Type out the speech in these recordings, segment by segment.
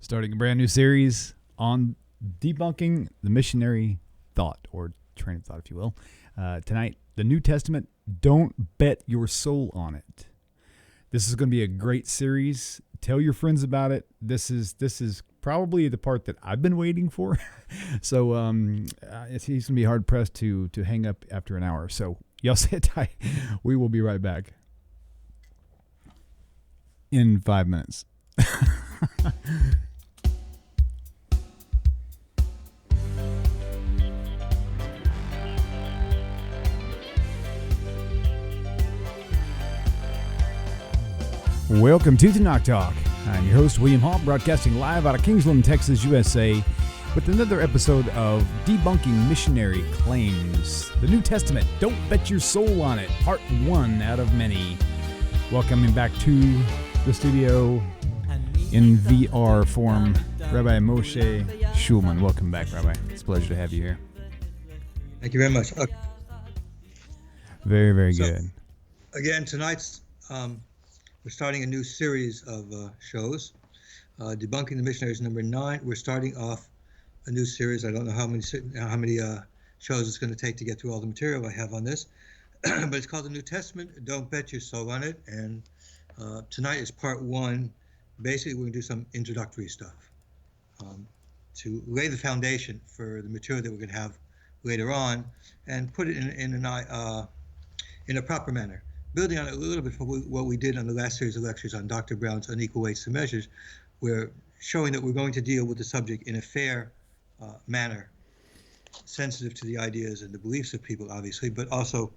Starting a brand new series on debunking the missionary thought, or train of thought, if you will. Tonight, the New Testament, don't bet your soul on it. This is going to be a great series. Tell your friends about it. This is probably the part that I've been waiting for. So he's going to be hard pressed to hang up after an hour. So y'all sit tight. We will be right back in 5 minutes. Welcome to Tanakh Talk. I'm your host, William Hall, broadcasting live out of Kingsland, Texas, USA, with another episode of Debunking Missionary Claims. The New Testament, don't bet your soul on it, part 1 out of many. Welcoming back to the studio in VR form, Rabbi Moshe Shulman. Welcome back, Rabbi. It's a pleasure to have you here. Thank you very much. Very, very good. Again, tonight's... we're starting a new series of shows. Debunking the Missionary is number 9. We're starting off a new series. I don't know how many shows it's going to take to get through all the material I have on this, but it's called the New Testament. Don't bet your soul on it. And tonight is part 1. Basically, we're going to do some introductory stuff to lay the foundation for the material that we're going to have later on, and put it in a proper manner. Building on it a little bit from what we did on the last series of lectures on Dr. Brown's unequal weights and measures, we're showing that we're going to deal with the subject in a fair manner, sensitive to the ideas and the beliefs of people, obviously, but also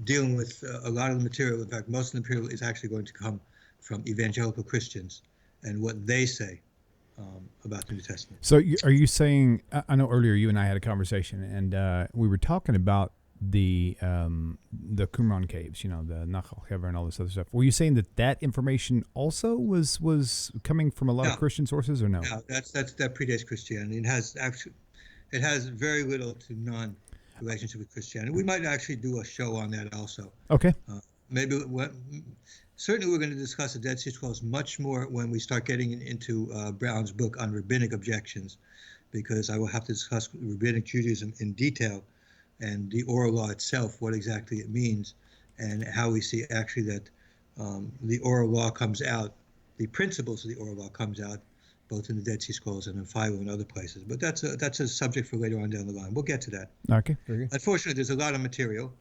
dealing with a lot of the material. In fact, most of the material is actually going to come from evangelical Christians and what they say about the New Testament. So are you saying, I know earlier you and I had a conversation, and we were talking about the Qumran caves, the Nachal Hever and all this other stuff. Were you saying that information also was coming from a lot of Christian sources, or no? No, that predates Christianity. It has very little to none relationship with Christianity. We might actually do a show on that also. Okay. Certainly we're going to discuss the Dead Sea Scrolls much more when we start getting into Brown's book on rabbinic objections, because I will have to discuss rabbinic Judaism in detail, and the oral law itself, what exactly it means, and how we see actually that the oral law comes out, the principles of the oral law comes out, both in the Dead Sea Scrolls and in Philo and other places. But that's a subject for later on down the line. We'll get to that. Okay, very good. Unfortunately, there's a lot of material,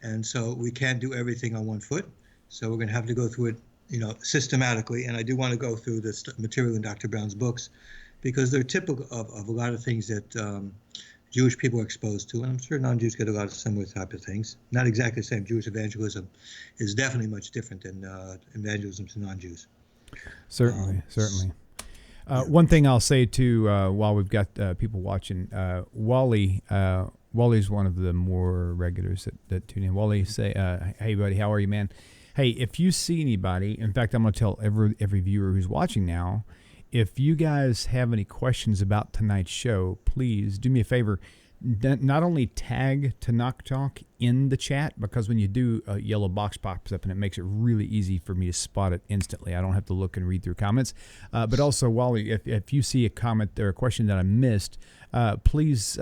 and so we can't do everything on one foot. So we're going to have to go through it, systematically. And I do want to go through the material in Dr. Brown's books, because they're typical of a lot of things that Jewish people are exposed to, and I'm sure non-Jews get a lot of similar type of things. Not exactly the same. Jewish evangelism is definitely much different than evangelism to non-Jews. Certainly. One thing I'll say too, while we've got people watching, Wally's one of the more regulars that tune in. Wally, say, hey buddy, how are you, man? Hey, if you see anybody, in fact, I'm going to tell every viewer who's watching now, if you guys have any questions about tonight's show, please do me a favor. Not only tag Tanakh Talk in the chat, because when you do, a yellow box pops up and it makes it really easy for me to spot it instantly. I don't have to look and read through comments. But also, Wally, if you see a comment or a question that I missed, please,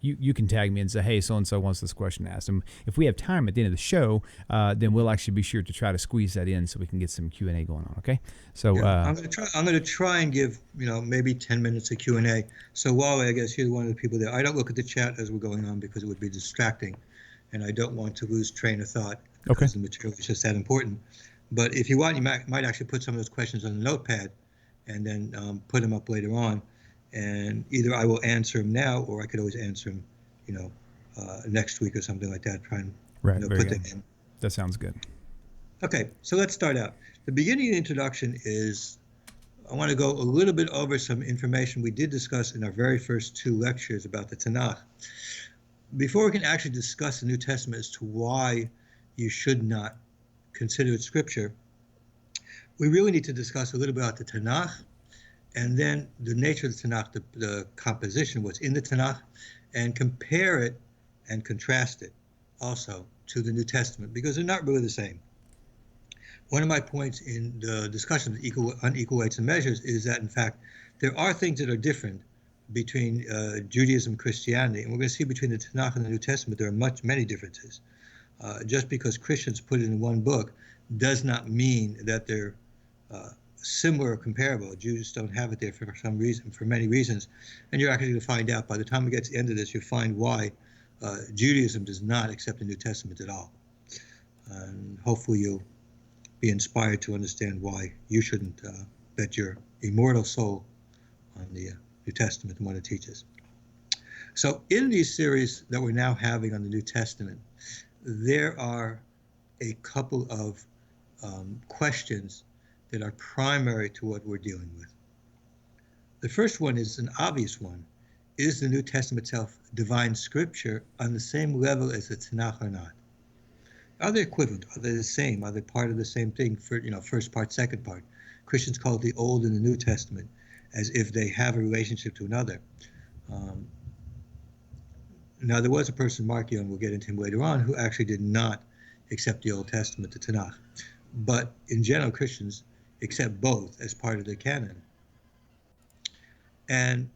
you can tag me and say, hey, so-and-so wants this question asked. And if we have time at the end of the show, then we'll actually be sure to try to squeeze that in so we can get some Q&A going on, okay? So I'm going to try and give, maybe 10 minutes of Q&A. So Wally, I guess you're one of the people there. I don't look at the chat as we're going on because it would be distracting, and I don't want to lose train of thought because the material is just that important. But if you want, you might actually put some of those questions on a notepad and then put them up later on. And either I will answer them now, or I could always answer them, next week or something like that. Try and put them in. That sounds good. Okay, so let's start out. The beginning of the introduction is, I want to go a little bit over some information we did discuss in our very first 2 lectures about the Tanakh. Before we can actually discuss the New Testament as to why you should not consider it scripture, we really need to discuss a little bit about the Tanakh, and then the nature of the Tanakh, the composition, what's in the Tanakh, and compare it and contrast it also to the New Testament, because they're not really the same. One of my points in the discussion of unequal weights and measures is that, in fact, there are things that are different between Judaism and Christianity. And we're going to see between the Tanakh and the New Testament, there are many differences. Just because Christians put it in one book does not mean that they're similar or comparable. Jews don't have it there for some reason, for many reasons. And you're actually going to find out by the time we get to the end of this, you'll find why Judaism does not accept the New Testament at all. And hopefully you'll be inspired to understand why you shouldn't bet your immortal soul on the New Testament and what it teaches. So in these series that we're now having on the New Testament, there are a couple of questions that are primary to what we're dealing with. The first one is an obvious one. Is the New Testament itself divine scripture on the same level as the Tanakh or not? Are they equivalent? Are they the same? Are they part of the same thing? For, first part, second part. Christians call it the Old and the New Testament, as if they have a relationship to another. Now, there was a person, Mark Young, we'll get into him later on, who actually did not accept the Old Testament, the Tanakh. But in general, Christians accept both as part of the canon. And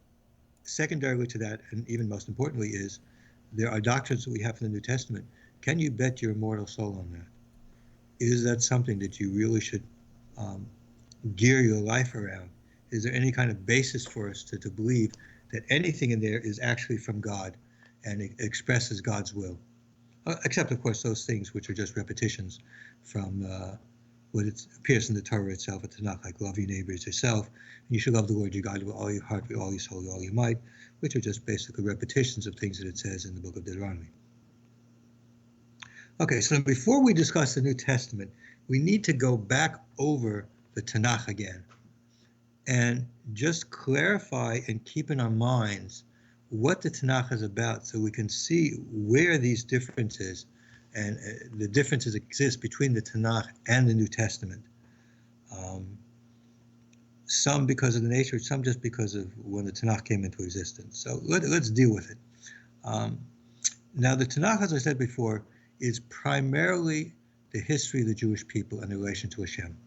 secondarily to that, and even most importantly, is there are doctrines that we have in the New Testament. Can you bet your immortal soul on that? Is that something that you really should gear your life around? Is there any kind of basis for us to believe that anything in there is actually from God and it expresses God's will? Except, of course, those things which are just repetitions from what it appears in the Torah itself, at Tanakh, like love your neighbor as yourself, and you should love the Lord your God with all your heart, with all your soul, with all your might, which are just basically repetitions of things that it says in the book of Deuteronomy. Okay, so before we discuss the New Testament, we need to go back over the Tanakh again and just clarify and keep in our minds what the Tanakh is about so we can see where these differences and the differences exist between the Tanakh and the New Testament. Some because of the nature, some just because of when the Tanakh came into existence. So let's deal with it. Now, the Tanakh, as I said before, is primarily the history of the Jewish people and their relation to Hashem.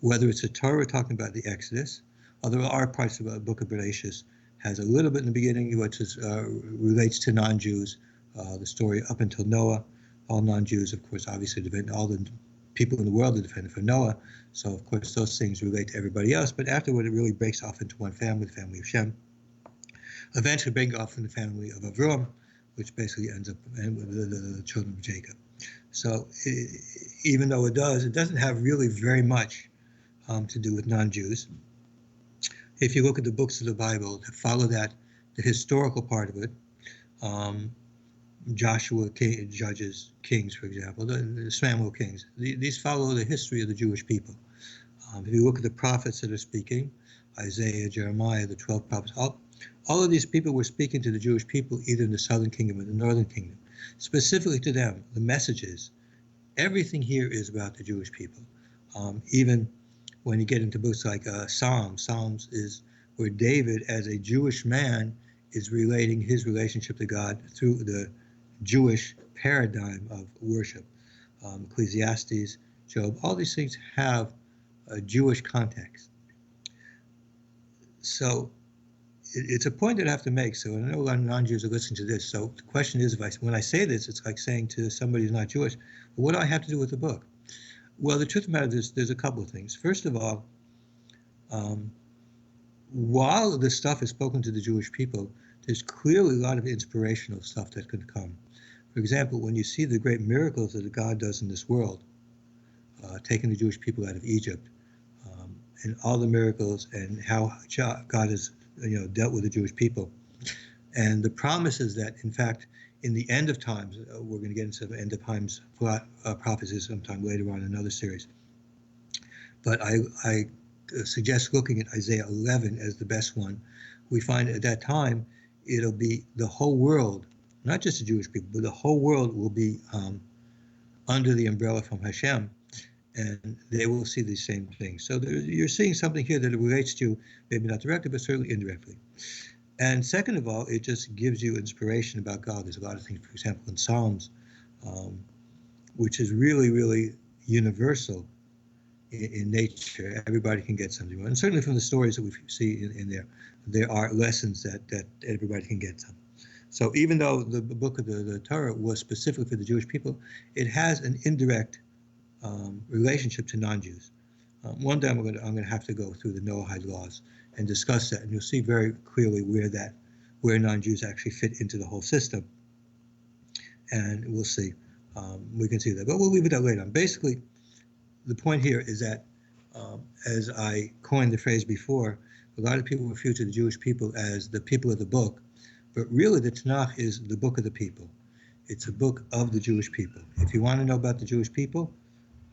Whether it's the Torah talking about the Exodus, although there are parts of the book of Bereshit has a little bit in the beginning which is, relates to non-Jews, the story up until Noah. All non-Jews, of course, obviously all the people in the world are defended for Noah, so of course those things relate to everybody else, but afterward it really breaks off into one family, the family of Shem, eventually breaking off from the family of Avram, which basically ends up with the children of Jacob. So even though it doesn't have really very much to do with non-Jews. If you look at the books of the Bible that follow that, the historical part of it, Joshua, Judges, Kings, for example, the Samuel Kings, these follow the history of the Jewish people. If you look at the prophets that are speaking, Isaiah, Jeremiah, the 12 prophets, all of these people were speaking to the Jewish people, either in the southern kingdom or the northern kingdom. Specifically to them, the messages, everything here is about the Jewish people. Even when you get into books like Psalms is where David, as a Jewish man, is relating his relationship to God through the Jewish paradigm of worship. Ecclesiastes, Job, all these things have a Jewish context. So it's a point that I have to make. So I know a lot of non-Jews are listening to this. So the question is, when I say this, it's like saying to somebody who's not Jewish, well, what do I have to do with the book? Well, the truth of the matter is there's a couple of things. First of all, while this stuff is spoken to the Jewish people, there's clearly a lot of inspirational stuff that can come. For example, when you see the great miracles that God does in this world, taking the Jewish people out of Egypt, and all the miracles and how God has dealt with the Jewish people, and the promises that, in fact, in the end of times, we're going to get into the end of times prophecies sometime later on in another series. But I suggest looking at Isaiah 11 as the best one. We find at that time, it'll be the whole world, not just the Jewish people, but the whole world will be under the umbrella from Hashem, and they will see the same things. So you're seeing something here that relates to, maybe not directly, but certainly indirectly. And second of all, it just gives you inspiration about God. There's a lot of things, for example, in Psalms, which is really, really universal in nature. Everybody can get something. And certainly from the stories that we see in there are lessons that everybody can get some. So even though the book of the Torah was specifically for the Jewish people, it has an indirect relationship to non-Jews. One day I'm going to have to go through the Noahide laws and discuss that, and you'll see very clearly where non-Jews actually fit into the whole system. And we'll see. We can see that, but we'll leave it at later on. Basically, the point here is that, as I coined the phrase before, a lot of people refer to the Jewish people as the people of the book, but really the Tanakh is the book of the people. It's a book of the Jewish people. If you want to know about the Jewish people,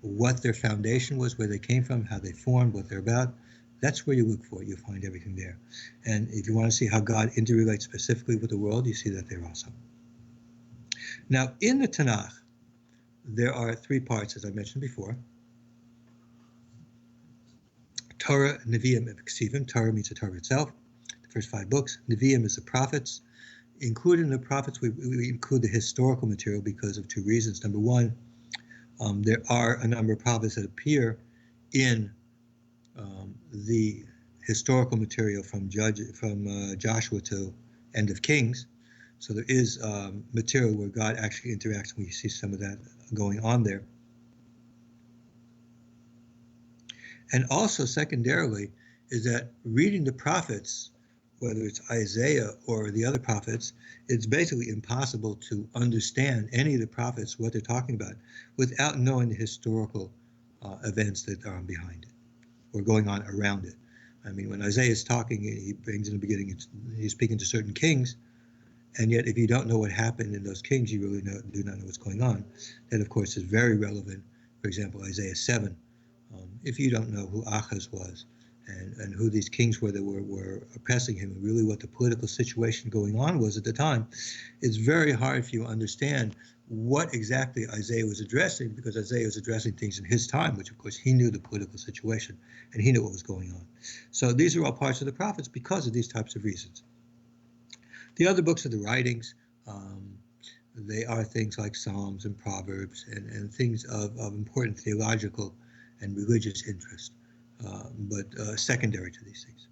what their foundation was, where they came from, how they formed, what they're about, that's where you look for it. You'll find everything there. And if you want to see how God interrelates specifically with the world, you see that there also. Now, in the Tanakh, there are three parts, as I mentioned before. Torah, Nevi'im, and Ksivim. Torah means the Torah itself, the first 5 books. Nevi'im is the prophets. Included in the prophets, we include the historical material because of 2 reasons. Number one, there are a number of prophets that appear in the historical material from Joshua to end of Kings. So there is material where God actually interacts, and we see some of that going on there. And also, secondarily, is that reading the prophets, whether it's Isaiah or the other prophets, it's basically impossible to understand any of the prophets, what they're talking about, without knowing the historical events that are behind it or going on around it. I mean, when Isaiah is talking, he brings in the beginning, he's speaking to certain kings, and yet if you don't know what happened in those kings, you really do not know what's going on. That, of course, is very relevant. For example, Isaiah 7. If you don't know who Ahaz was and who these kings were that were oppressing him, and really what the political situation going on was at the time, it's very hard for you to understand what exactly Isaiah was addressing, because Isaiah was addressing things in his time, which of course he knew the political situation and he knew what was going on. So these are all parts of the prophets because of these types of reasons. The other books are the writings. They are things like Psalms and Proverbs and things of important theological and religious interest, but secondary to these things.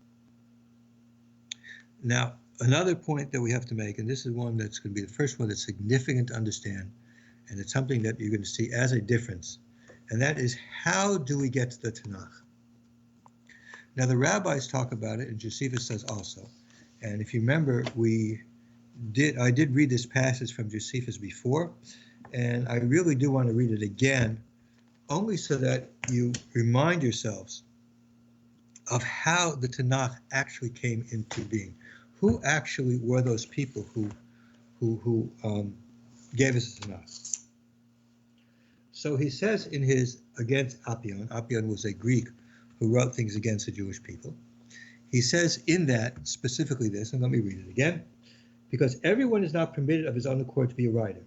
Now, another point that we have to make, and this is one that's going to be the first one that's significant to understand, and it's something that you're going to see as a difference, and that is, how do we get to the Tanakh? Now, the rabbis talk about it, and Josephus says also. And if you remember, I did read this passage from Josephus before, and I really do want to read it again, only so that you remind yourselves of how the Tanakh actually came into being. Who actually were those people who gave us the Tanakh? So he says in his against Apion was a Greek who wrote things against the Jewish people. He says in that specifically this, and let me read it again, because everyone is not permitted of his own accord to be a writer,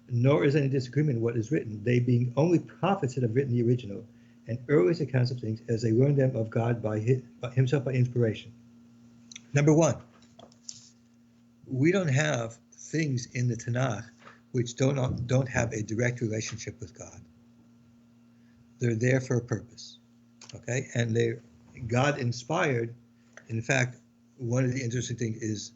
nor is any disagreement in what is written, they being only prophets that have written the original and earliest accounts of things as they learned them of God by himself by inspiration. Number one, we don't have things in the Tanakh which don't have a direct relationship with God. They're there for a purpose, okay? And they're God inspired. In fact, one of the interesting things is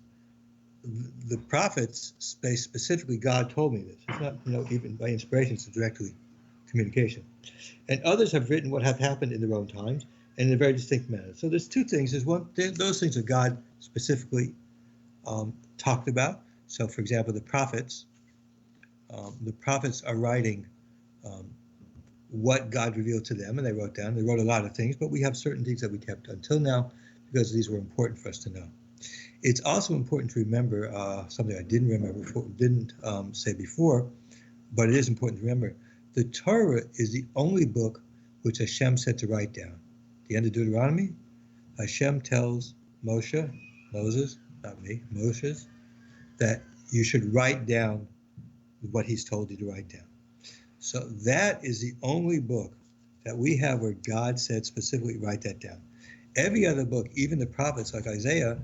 the prophets say specifically, God told me this. It's not, even by inspiration, it's directly communication. And others have written what have happened in their own times and in a very distinct manner. So there's 2 things. There's one, those things that God specifically talked about. So, for example, the prophets are writing what God revealed to them, and they wrote down. They wrote a lot of things, but we have certain things that we kept until now because these were important for us to know. It's also important to remember something I didn't say before, but it is important to remember. The Torah is the only book which Hashem said to write down. At the end of Deuteronomy, Hashem tells Moses, not me, Moses, that you should write down what he's told you to write down. So that is the only book that we have where God said specifically write that down. Every other book, even the prophets like Isaiah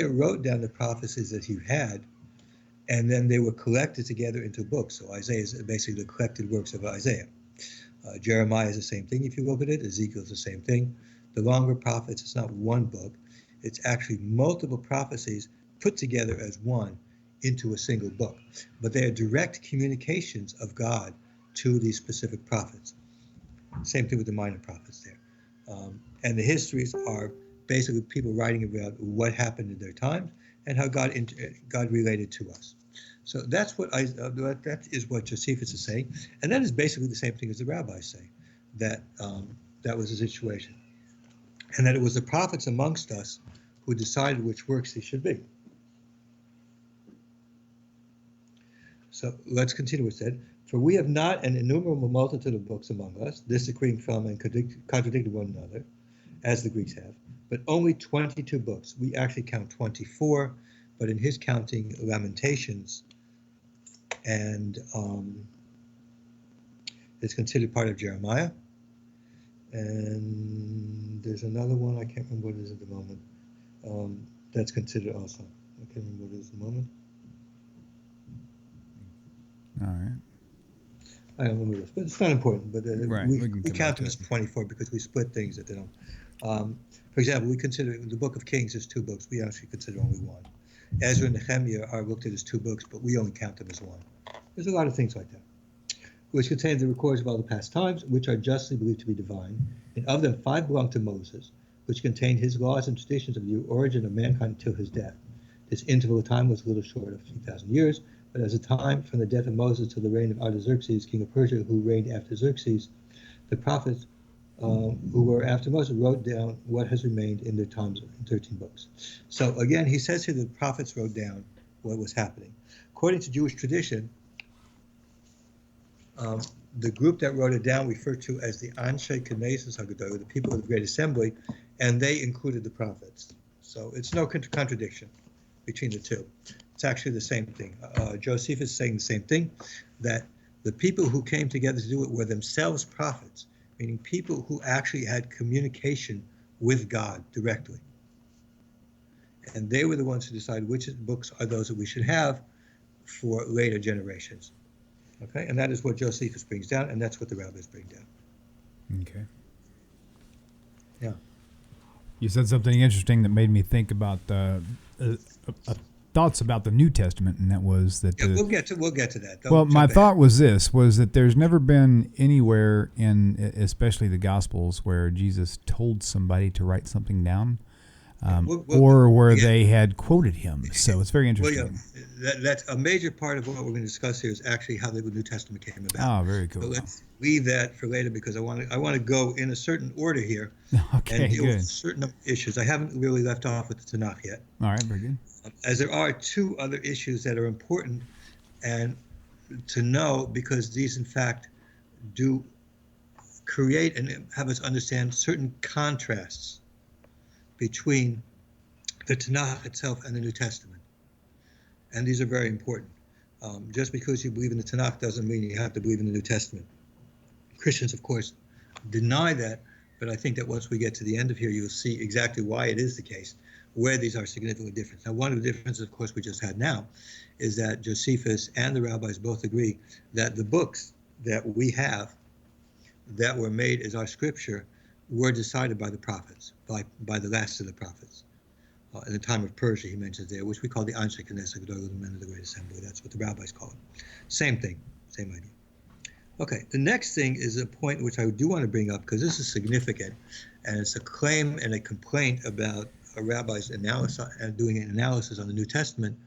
wrote down the prophecies that he had, and then they were collected together into books. So Isaiah is basically the collected works of Isaiah. Jeremiah is the same thing if you look at it. Ezekiel is the same thing. The longer prophets, it's not one book. It's actually multiple prophecies put together as one into a single book. But they are direct communications of God to these specific prophets. Same thing with the minor prophets there. And the histories are basically people writing about what happened in their times and how God related to us. So that's what that is what Josephus is saying, and that is basically the same thing as the rabbis say, that that was the situation, and that it was the prophets amongst us who decided which works they should be. So let's continue. It said, "For we have not an innumerable multitude of books among us, disagreeing from and contradicting one another, as the Greeks have, but only 22 books. We actually count 24, but in his counting, Lamentations and it's considered part of Jeremiah. And there's another one, I can't remember what it is at the moment, that's considered also. I can't remember what it is at the moment. All right. I don't remember this, but it's not important. But Right. we count them as 24 because we split things that they don't. For example, we consider the Book of Kings as 2 books. We actually consider only 1. Ezra and Nehemiah are looked at as 2 books, but we only count them as 1. There's a lot of things like that, which contain the records of all the past times, which are justly believed to be divine. And of them 5 belong to Moses, which contain his laws and traditions of the origin of mankind until his death. This interval of time was a little short of 3,000 years, but as a time from the death of Moses to the reign of Artaxerxes, king of Persia, who reigned after Xerxes, the prophets who were after Moses wrote down what has remained in their times in 13 books. So again, he says here the prophets wrote down what was happening. According to Jewish tradition, the group that wrote it down referred to as the Anshe Knesset HaGedolah, the people of the Great Assembly, and they included the prophets. So it's no contradiction between the two. It's actually the same thing. Josephus is saying the same thing, that the people who came together to do it were themselves prophets, meaning people who actually had communication with God directly. And they were the ones who decided which books are those that we should have for later generations. Okay, and that is what Josephus brings down, and that's what the rabbis bring down. Okay. Yeah. You said something interesting that made me think about thoughts about the New Testament, and that was that. Yeah, we'll get to that. Well, my thought was that there's never been anywhere in, especially the Gospels, where Jesus told somebody to write something down, or where they had quoted him. So it's very interesting. Well, yeah, that's a major part of what we're going to discuss here is actually how the New Testament came about. Oh, very cool. So let's leave that for later because I want to go in a certain order here okay, and deal good. with certain issues. I haven't really left off with the Tanakh yet. All right, very good. As there are 2 other issues that are important and to know because these, in fact, do create and have us understand certain contrasts between the Tanakh itself and the New Testament. And these are very important. Just because you believe in the Tanakh doesn't mean you have to believe in the New Testament. Christians, of course, deny that, but I think that once we get to the end of here, you'll see exactly why it is the case, where these are significantly different. Now, one of the differences, of course, we just had now is that Josephus and the rabbis both agree that the books that we have that were made as our scripture were decided by the prophets, by the last of the prophets. In the time of Persia, he mentions there, which we call the Anshe Knesset HaGedolah, the men of the Great Assembly. That's what the rabbis call it. Same thing, same idea. Okay, the next thing is a point which I do want to bring up because this is significant, and it's a claim and a complaint about a rabbi's analysis and doing an analysis on the New Testament,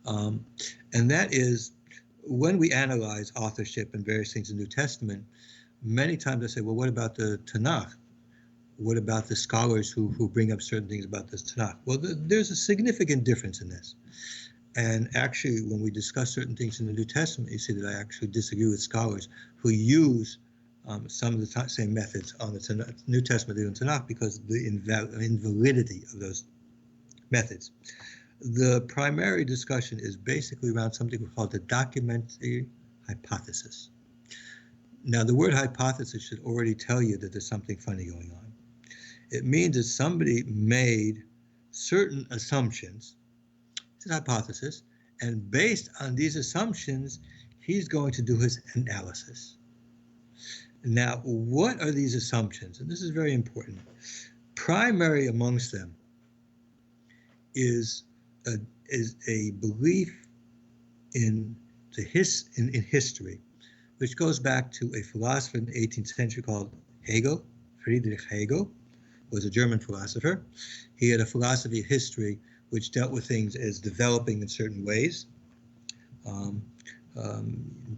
and that is when we analyze authorship and various things in the New Testament, many times I say, well, what about the Tanakh? What about the scholars who bring up certain things about this Tanakh? Well, there's a significant difference in this. And actually, when we discuss certain things in the New Testament, you see that I actually disagree with scholars who use some of the same methods on the New Testament than the Tanakh because of the invalidity of those methods. The primary discussion is basically around something called the documentary hypothesis. Now, the word hypothesis should already tell you that there's something funny going on. It means that somebody made certain assumptions, it's a hypothesis, and based on these assumptions, he's going to do his analysis. Now, what are these assumptions? And this is very important. Primary amongst them is a belief in in history, which goes back to a philosopher in the 18th century called Hegel. Friedrich Hegel was a German philosopher. He had a philosophy of history which dealt with things as developing in certain ways.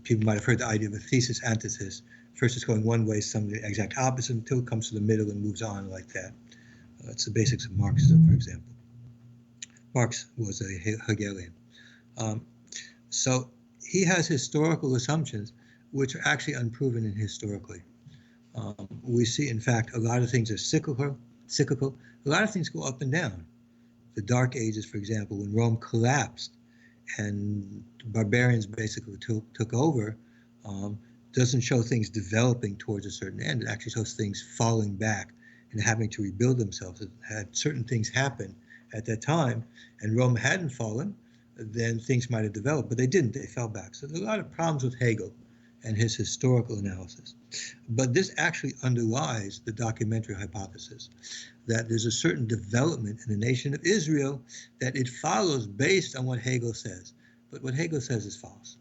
People might have heard the idea of a thesis antithesis. First it's going one way, some the exact opposite, until it comes to the middle and moves on like that. It's the basics of Marxism, for example. Marx was a Hegelian. So he has historical assumptions which are actually unproven historically. We see, in fact, a lot of things are cyclical. A lot of things go up and down. The Dark Ages, for example, when Rome collapsed and barbarians basically took over, doesn't show things developing towards a certain end. It actually shows things falling back and having to rebuild themselves. It had certain things happen at that time, and Rome hadn't fallen, then things might have developed, but they didn't. They fell back. So there's a lot of problems with Hegel and his historical analysis. But this actually underlies the documentary hypothesis that there's a certain development in the nation of Israel that it follows based on what Hegel says. But what Hegel says is false.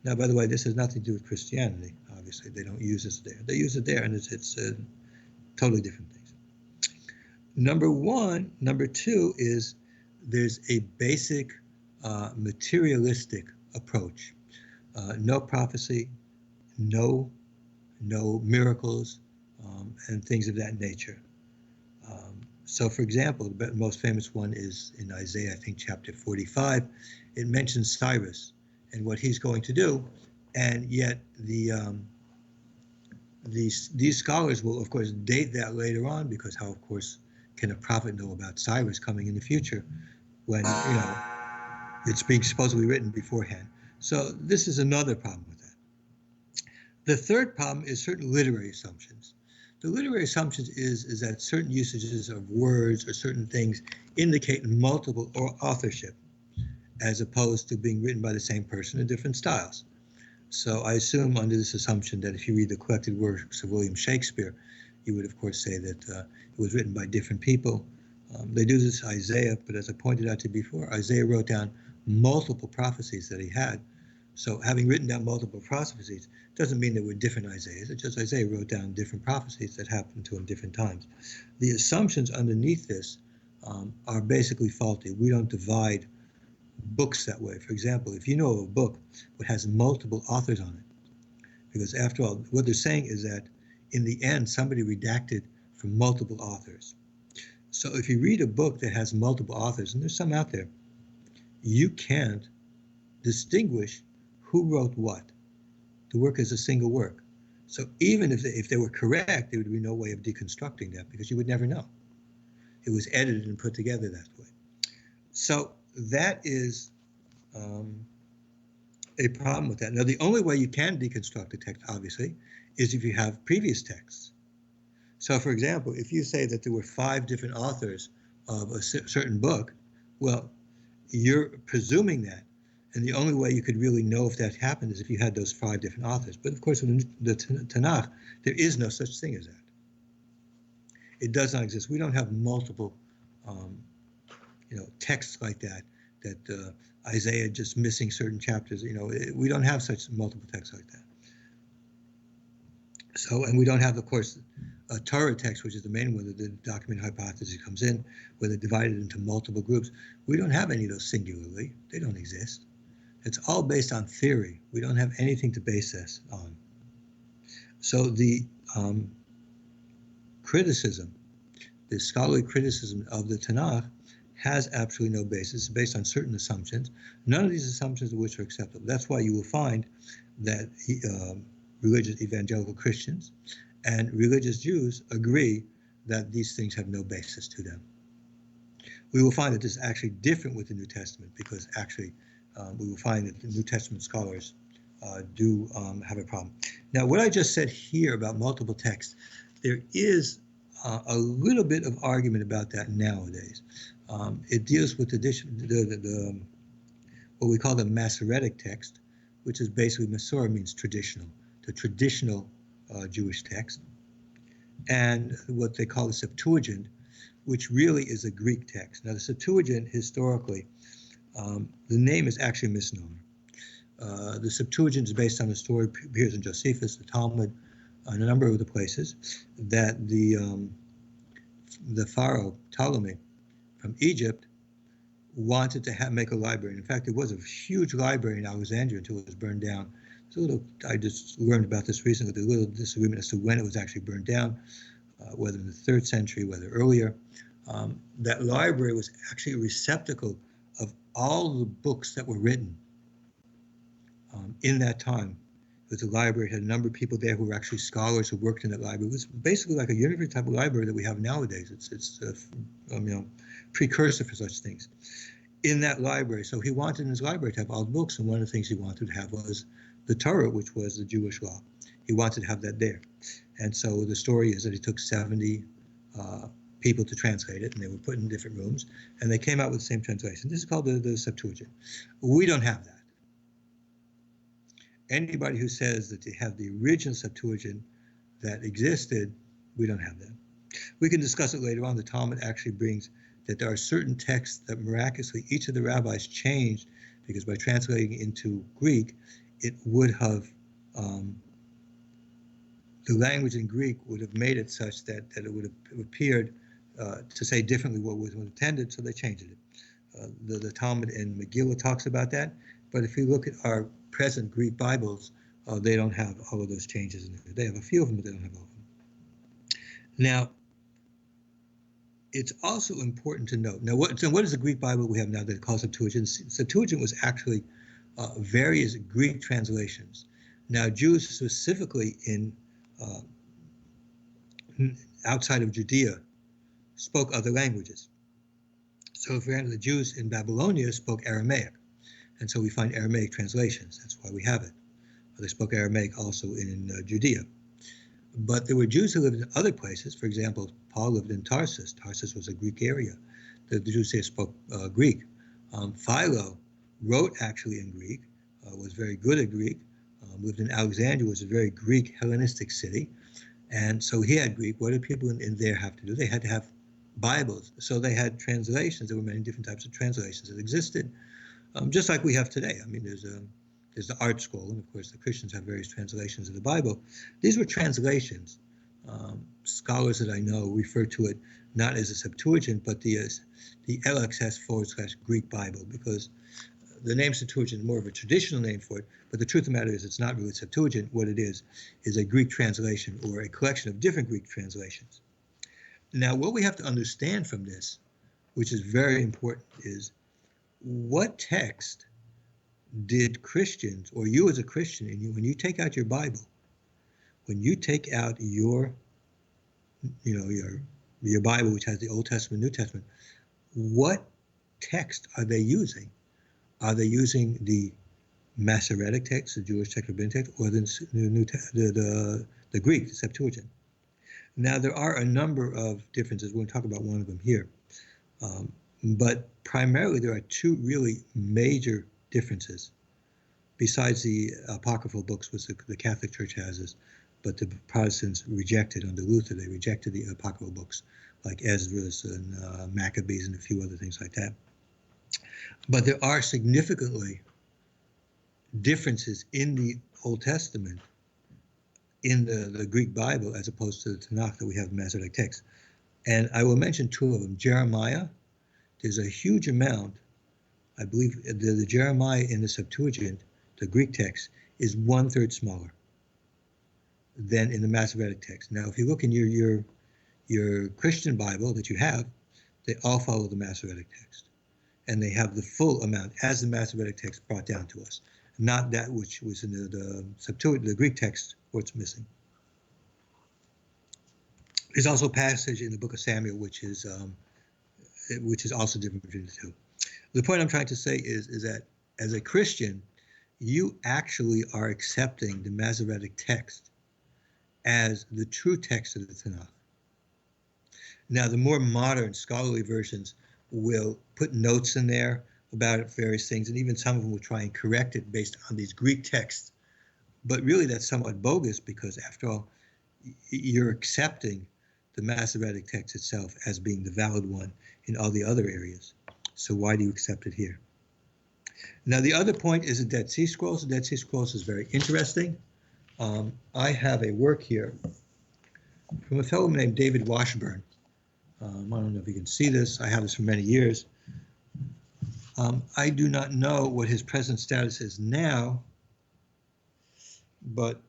Now, by the way, this has nothing to do with Christianity. Obviously, they don't use this there. They use it there, and it's totally different things. Number one. Number two is there's a basic materialistic approach. No prophecy, no miracles, and things of that nature. So, for example, the most famous one is in Isaiah, I think, chapter 45. It mentions Cyrus and what he's going to do, and yet these scholars will, of course, date that later on, because how, of course, can a prophet know about Cyrus coming in the future when, it's being supposedly written beforehand? So this is another problem with that. The third problem is certain literary assumptions. The literary assumptions is that certain usages of words or certain things indicate multiple authorship, as opposed to being written by the same person in different styles. So I assume under this assumption that if you read the collected works of William Shakespeare, you would, of course, say that it was written by different people. They do this Isaiah, but as I pointed out to you before, Isaiah wrote down multiple prophecies that he had. So having written down multiple prophecies doesn't mean there were different Isaiahs. It's just Isaiah wrote down different prophecies that happened to him different times. The assumptions underneath this are basically faulty. We don't divide books that way. For example, if you know of a book that has multiple authors on it, because after all, what they're saying is that in the end, somebody redacted from multiple authors. So if you read a book that has multiple authors, and there's some out there, you can't distinguish who wrote what. The work is a single work. So even if they were correct, there would be no way of deconstructing that, because you would never know. It was edited and put together that way. So that is a problem with that. Now, the only way you can deconstruct a text, obviously, is if you have previous texts. So, for example, if you say that there were 5 different authors of a certain book, well, you're presuming that. And the only way you could really know if that happened is if you had those 5 different authors. But of course, in the Tanakh, there is no such thing as that. It does not exist. We don't have multiple, texts like that Isaiah just missing certain chapters. We don't have such multiple texts like that. So, and we don't have, of course, a Torah text, which is the main one that the document hypothesis comes in, where they're divided into multiple groups. We don't have any of those singularly. They don't exist. It's all based on theory. We don't have anything to base this on. So the criticism, the scholarly criticism of the Tanakh has absolutely no basis. It's based on certain assumptions. None of these assumptions of which are acceptable. That's why you will find that religious evangelical Christians and religious Jews agree that these things have no basis to them. We will find that this is actually different with the New Testament, because actually we will find that the New Testament scholars do have a problem. Now, what I just said here about multiple texts, there is a little bit of argument about that nowadays. It deals with the what we call the Masoretic text, which is basically, Masorah means traditional, the traditional Jewish text, and what they call the Septuagint, which really is a Greek text. Now, the Septuagint, historically, the name is actually a misnomer. The Septuagint is based on a story appears in Josephus, the Talmud, and a number of other places, that the pharaoh Ptolemy from Egypt wanted to make a library. In fact, there was a huge library in Alexandria until it was burned down. I just learned about this recently. There's a little disagreement as to when it was actually burned down, whether in the 3rd century, whether earlier. That library was actually a receptacle of all the books that were written in that time. It was a library, it had a number of people there who were actually scholars who worked in that library. It was basically like a university type of library that we have nowadays. It's precursor for such things. In that library, so he wanted in his library to have all the books, and one of the things he wanted to have was the Torah, which was the Jewish law. He wanted to have that there. And so the story is that he took 70 people to translate it, and they were put in different rooms, and they came out with the same translation. This is called the Septuagint. We don't have that. Anybody who says that they have the original Septuagint that existed, we don't have that. We can discuss it later on. The Talmud actually brings that there are certain texts that miraculously each of the rabbis changed, because by translating into Greek, it would have, the language in Greek would have made it such that it would have appeared to say differently what was intended, so they changed it. The Talmud in Megillah talks about that, but if you look at our present Greek Bibles, they don't have all of those changes in there. They have a few of them, but they don't have all of them. Now, it's also important to note, now what is the Greek Bible we have now that calls Septuagint? Septuagint was actually various Greek translations. Now, Jews specifically in outside of Judea spoke other languages. So for example, the Jews in Babylonia spoke Aramaic, and so we find Aramaic translations. That's why we have it. They spoke Aramaic also in Judea. But there were Jews who lived in other places. For example, Paul lived in Tarsus. Tarsus was a Greek area. The Jews there spoke Greek. Philo wrote actually in Greek, was very good at Greek, lived in Alexandria, was a very Greek Hellenistic city. And so he had Greek. What did people in there have to do? They had to have Bibles. So they had translations. There were many different types of translations that existed, just like we have today. I mean, there's the Art Scroll, and of course the Christians have various translations of the Bible. These were translations. Scholars that I know refer to it not as a Septuagint, but the LXS/Greek Bible, because the name Septuagint is more of a traditional name for it, but the truth of the matter is it's not really Septuagint. What it is a Greek translation or a collection of different Greek translations. Now, what we have to understand from this, which is very important, is what text did Christians, or you as a Christian, and when you take out your Bible, when you take out your Bible, which has the Old Testament, New Testament, what text are they using? Are they using the Masoretic text, the Jewish text, rabbinic text, or the Greek, the Septuagint? Now, there are a number of differences. We're going to talk about one of them here. But primarily, there are two really major differences, besides the apocryphal books, which the Catholic Church has, but the Protestants rejected under Luther. They rejected the apocryphal books like Ezra's and Maccabees and a few other things like that. But there are significantly differences in the Old Testament, in the Greek Bible, as opposed to the Tanakh that we have in Masoretic text. And I will mention two of them. Jeremiah, there's a huge amount. I believe the Jeremiah in the Septuagint, the Greek text, is 1/3 smaller than in the Masoretic text. Now, if you look in your Christian Bible that you have, they all follow the Masoretic text, and they have the full amount as the Masoretic text brought down to us, not that which was in the Septuagint, the Greek text, where it's missing. There's also a passage in the book of Samuel which is also different between the two. The point I'm trying to say is that as a Christian, you actually are accepting the Masoretic text as the true text of the Tanakh. Now, the more modern scholarly versions will put notes in there about various things, and even some of them will try and correct it based on these Greek texts. But really, that's somewhat bogus, because after all, you're accepting the Masoretic text itself as being the valid one in all the other areas. So why do you accept it here? Now, the other point is the Dead Sea Scrolls. The Dead Sea Scrolls is very interesting. I have a work here from a fellow named David Washburn. I don't know if you can see this. I have this for many years. I do not know what his present status is now, but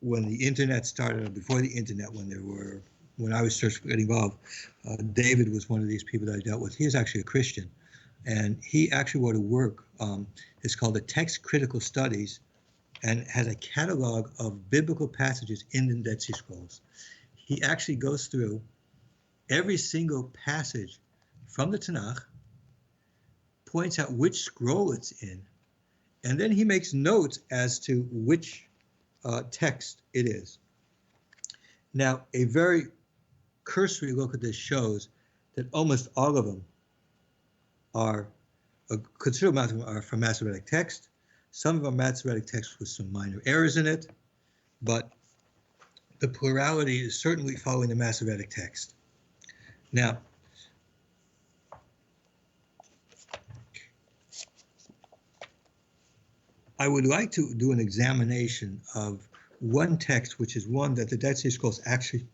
when the internet started, or before the internet, when I was first getting involved, David was one of these people that I dealt with. He is actually a Christian, and he actually wrote a work. It's called the Text Critical Studies, and has a catalog of biblical passages in the Dead Sea Scrolls. He actually goes through every single passage from the Tanakh, points out which scroll it's in, and then he makes notes as to which text it is. Now, a very cursory look at this shows that almost all of them are, a considerable amount of them are from Masoretic text. Some of them are Masoretic text with some minor errors in it, but the plurality is certainly following the Masoretic text. Now, I would like to do an examination of one text, which is one that the Dead Sea Scrolls actually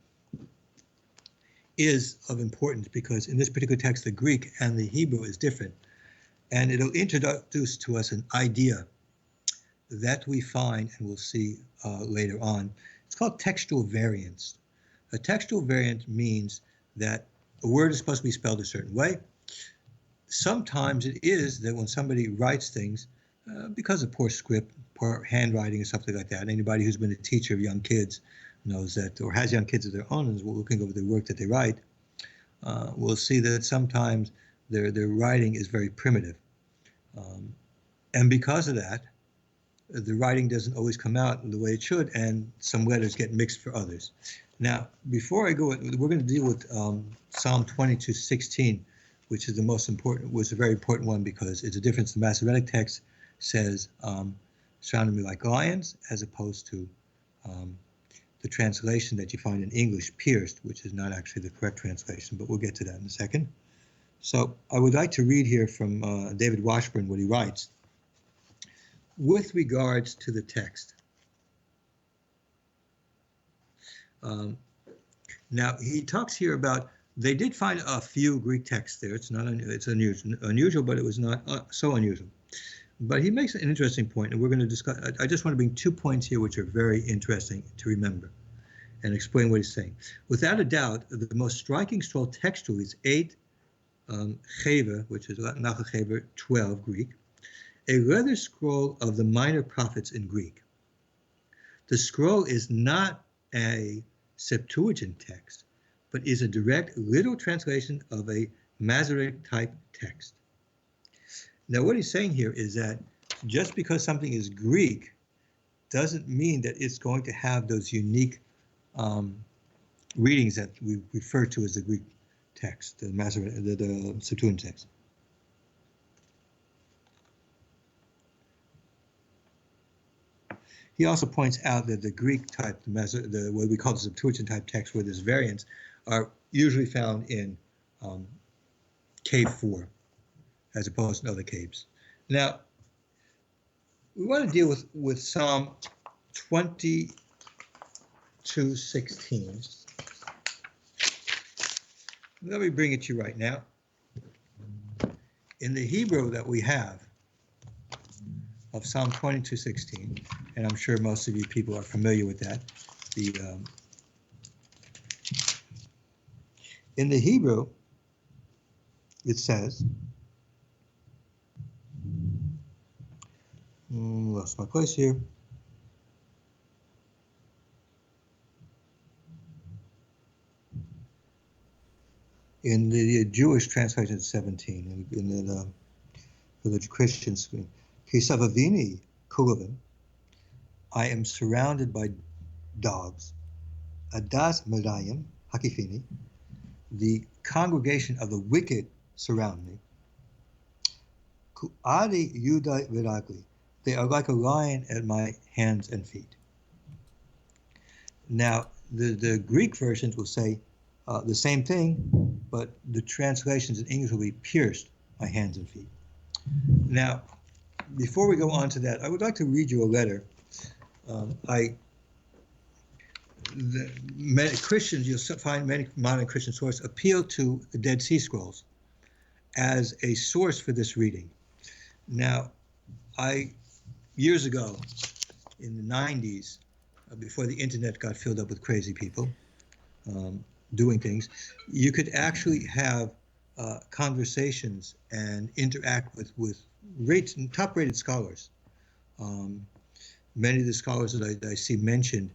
is of importance, because in this particular text, the Greek and the Hebrew is different. And it'll introduce to us an idea that we find, and we'll see later on. It's called textual variance. A textual variant means that a word is supposed to be spelled a certain way. Sometimes it is that when somebody writes things, because of poor script, poor handwriting, or something like that, anybody who's been a teacher of young kids knows that, or has young kids of their own and is looking over the work that they write, will see that sometimes their writing is very primitive. And because of that, the writing doesn't always come out the way it should, and some letters get mixed for others. Now, before I go, we're going to deal with Psalm 22:16, which is the most important, was a very important one, because it's a difference. The Masoretic text says, surrounded me like lions, as opposed to the translation that you find in English, pierced, which is not actually the correct translation, but we'll get to that in a second. So I would like to read here from David Washburn what he writes with regards to the text. Now, he talks here about, they did find a few Greek texts there. It's not, it's unusual, but it was not so unusual. But he makes an interesting point, and we're going to discuss. I just want to bring 2 points here which are very interesting to remember and explain what he's saying. Without a doubt, the most striking scroll textually is 8 Cheva, which is Nachal Cheva 12 Greek, a leather scroll of the minor prophets in Greek. The scroll is not a Septuagint text, but is a direct literal translation of a Masoretic type text. Now, what he's saying here is that just because something is Greek doesn't mean that it's going to have those unique readings that we refer to as the Greek text, the Septuagint text. He also points out that the Greek type, what we call the Septuagint type text, where there's variants, are usually found in cave 4, as opposed to other caves. Now, we want to deal with Psalm 22:16. Let me bring it to you right now. In the Hebrew that we have of Psalm 22:16, and I'm sure most of you people are familiar with that. In the Hebrew, it says, lost my place here. In the Jewish translation, it's 17. For the Christians, Kisavavini Kulavin, I am surrounded by dogs. Adas Merayim Hakifini, the congregation of the wicked surround me. Ku'adi Yudai Viragli, they are like a lion at my hands and feet. Now, the Greek versions will say the same thing, but the translations in English will be pierced by hands and feet. Now, before we go on to that, I would like to read you a letter. Many Christians, you'll find many modern Christian sources appeal to the Dead Sea Scrolls as a source for this reading. Now, years ago, in the 90s, before the internet got filled up with crazy people doing things, you could actually have conversations and interact with top-rated scholars. Many of the scholars that I see mentioned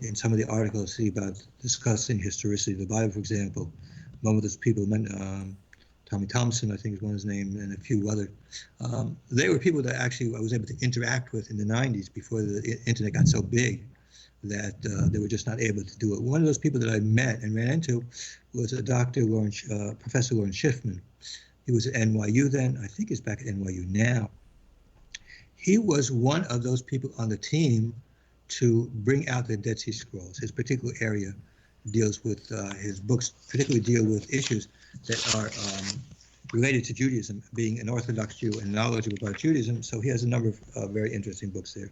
in some of the articles I see about discussing historicity of the Bible, for example, one of those people, Tommy Thompson, I think is one of his name, and a few other. They were people that actually I was able to interact with in the 90s before the internet got so big that they were just not able to do it. One of those people that I met and ran into was a Professor Lawrence Schiffman. He was at NYU then. I think he's back at NYU now. He was one of those people on the team to bring out the Dead Sea Scrolls. His particular area deals with, his books particularly deal with issues that are related to Judaism, being an Orthodox Jew and knowledgeable about Judaism. So he has a number of very interesting books there.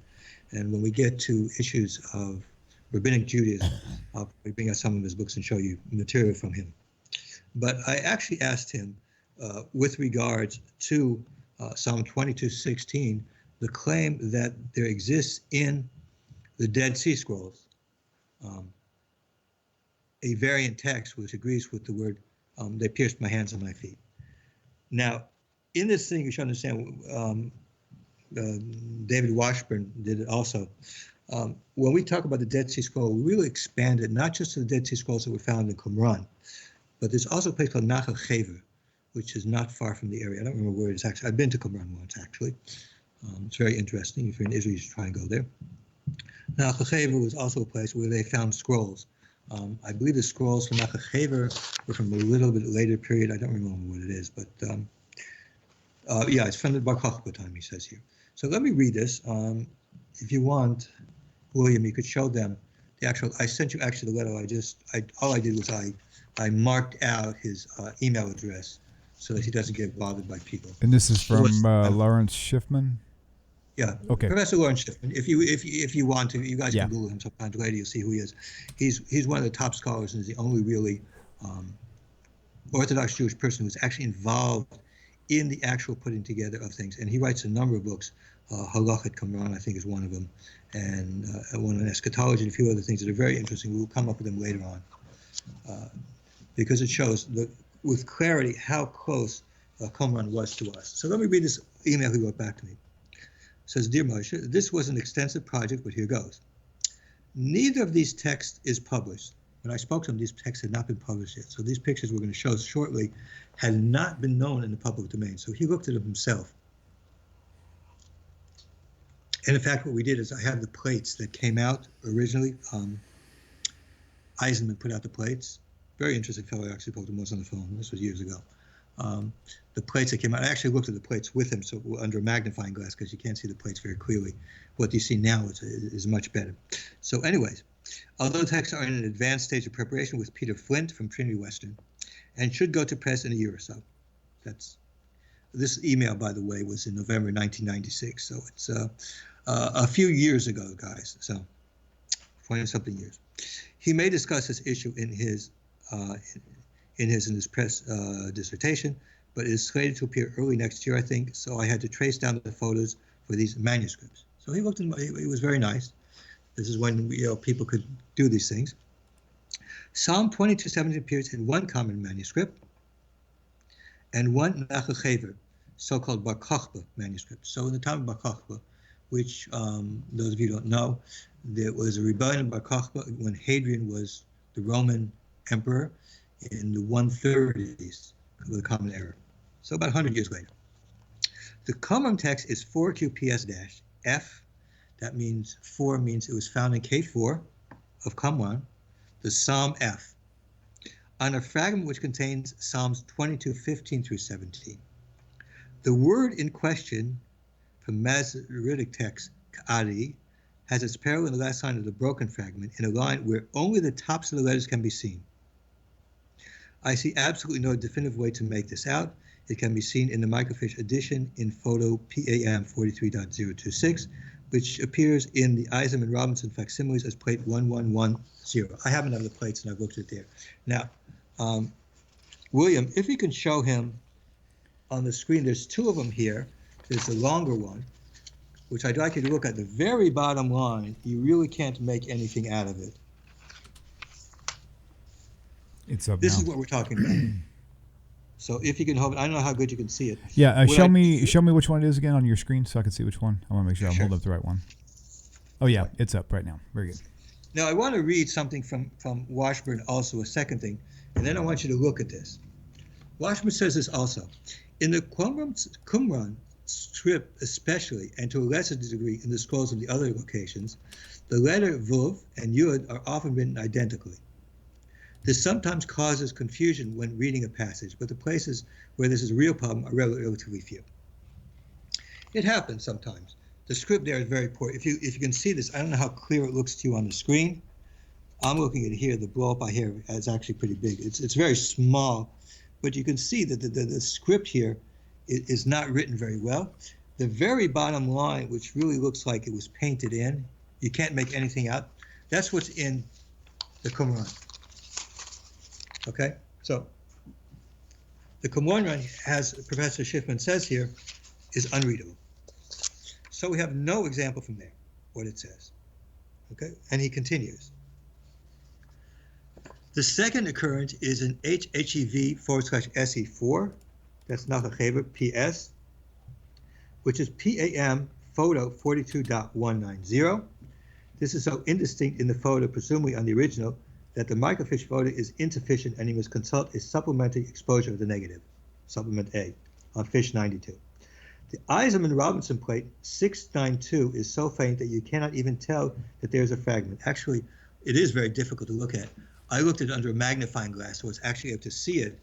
And when we get to issues of rabbinic Judaism, I'll bring out some of his books and show you material from him. But I actually asked him, with regards to Psalm 22:16, the claim that there exists in the Dead Sea Scrolls a variant text which agrees with the word, they pierced my hands and my feet. Now, in this thing, you should understand, David Washburn did it also. When we talk about the Dead Sea Scroll, we really expand it not just to the Dead Sea Scrolls that were found in Qumran, but there's also a place called Nachal Chever, which is not far from the area. I don't remember where it is actually. I've been to Qumran once, actually. It's very interesting. If you're in Israel, you should try and go there. Nachal Chever was also a place where they found scrolls. I believe the scrolls from Nachal Chever were from a little bit later period. I don't remember what it is, but yeah, it's from the Bar Kokhba time, he says here. So let me read this. If you want, William, you could show them the actual. I sent you actually the letter. All I did was I marked out his email address so that he doesn't get bothered by people. And this is from Lawrence Schiffman? Yeah. Okay. Professor Lawrence Schiffman. If you want to, you guys can Google him sometime later. You'll see who he is. He's one of the top scholars and is the only really Orthodox Jewish person who's actually involved in the actual putting together of things. And he writes a number of books. Halachat Qumran, I think, is one of them, and one on eschatology and a few other things that are very interesting. We'll come up with them later on, because it shows with clarity how close Qumran was to us. So let me read this email he wrote back to me. It says, Dear Moshe, this was an extensive project, but here goes. Neither of these texts is published. When I spoke to him, these texts had not been published yet. So these pictures we're going to show shortly had not been known in the public domain. So he looked at them himself. And in fact, what we did is I have the plates that came out originally. Eisenman put out the plates. Very interesting fellow. I actually spoke to him once on the phone. This was years ago. The plates that came out, I actually looked at the plates with him, so under a magnifying glass, because you can't see the plates very clearly. What you see now is much better. So anyways, although the texts are in an advanced stage of preparation with Peter Flint from Trinity Western, and should go to press in a year or so. This email, by the way, was in November 1996, so it's a few years ago, guys, so 20-something years. He may discuss this issue in his press dissertation, but it is slated to appear early next year, I think, so I had to trace down the photos for these manuscripts. So he looked, it was very nice. This is when people could do these things. Psalm 22:17 appears in one common manuscript and one Nachal Chever, so-called Bar Kokhba manuscript. So in the time of Bar Kokhba, which those of you who don't know, there was a rebellion in Bar Kokhba when Hadrian was the Roman emperor in the 130s of the Common Era. So about 100 years later. The common text is 4QPS-F. That means 4 means it was found in K4 of Qumran, the Psalm F, on a fragment which contains Psalms 22:15 through 17. The word in question from Masoretic text, Ka'ari, has its parallel in the last line of the broken fragment in a line where only the tops of the letters can be seen. I see absolutely no definitive way to make this out. It can be seen in the microfiche edition in photo PAM 43.026, which appears in the Eisem and Robinson facsimiles as plate 1110. I have another plates and I've looked at it there. Now, William, if you can show him on the screen, there's two of them here. There's the longer one, which I'd like you to look at the very bottom line. You really can't make anything out of it. It's up This now. is what we're talking about. So if you can hold it, I don't know how good you can see it. Yeah, show me which one it is again on your screen so I can see which one. I want to make sure I'm holding up the right one. Oh yeah, it's up right now. Very good. Now I want to read something from Washburn also, a second thing, and then I want you to look at this. Washburn says this also. In the Qumran script especially, and to a lesser degree in the scrolls of the other locations, the letter Vuv and Yud are often written identically. This sometimes causes confusion when reading a passage, but the places where this is a real problem are relatively few. It happens sometimes. The script there is very poor. If you can see this, I don't know how clear it looks to you on the screen. I'm looking at it here. The blow up I hear is actually pretty big. It's very small, but you can see that the script here is not written very well. The very bottom line, which really looks like it was painted in, you can't make anything out. That's what's in the Qumran. Okay, so the Qumran, as Professor Schiffman says here, is unreadable. So we have no example from there, what it says. Okay, and he continues. The second occurrence is in HHEV/SE4, that's not a Chaver, PS, which is PAM photo 42.190. This is so indistinct in the photo, presumably on the original, that the microfiche photo is insufficient and you must consult a supplementary exposure of the negative, supplement A, on fiche 92. The Eisem and Robinson plate 692 is so faint that you cannot even tell that there's a fragment. Actually, it is very difficult to look at. I looked at it under a magnifying glass, so it's actually able to see it,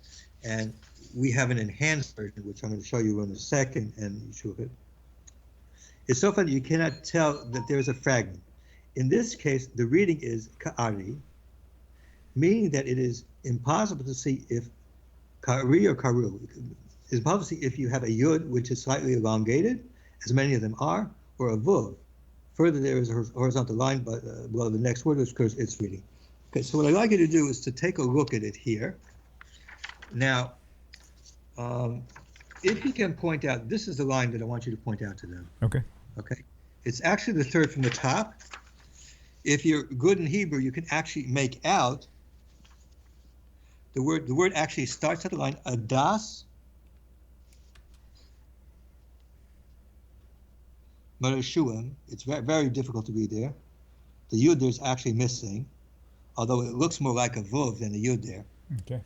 and we have an enhanced version, which I'm going to show you in a second, and you should look at it. It's so faint that you cannot tell that there's a fragment. In this case, the reading is Ka'ari, meaning that it is impossible to see if Ka'ari or Karu. It's impossible to see if you have a Yud, which is slightly elongated, as many of them are, or a Vuv. Further, there is a horizontal line below the next word, which occurs its reading. Okay, so what I'd like you to do is to take a look at it here. Now, if you can point out, this is the line that I want you to point out to them. Okay. Okay. It's actually the third from the top. If you're good in Hebrew, you can actually make out the word actually starts at the line Adas Marashuim. It's very, very difficult to read there. The Yud there's actually missing, although it looks more like a Vuv than a Yud there. Okay.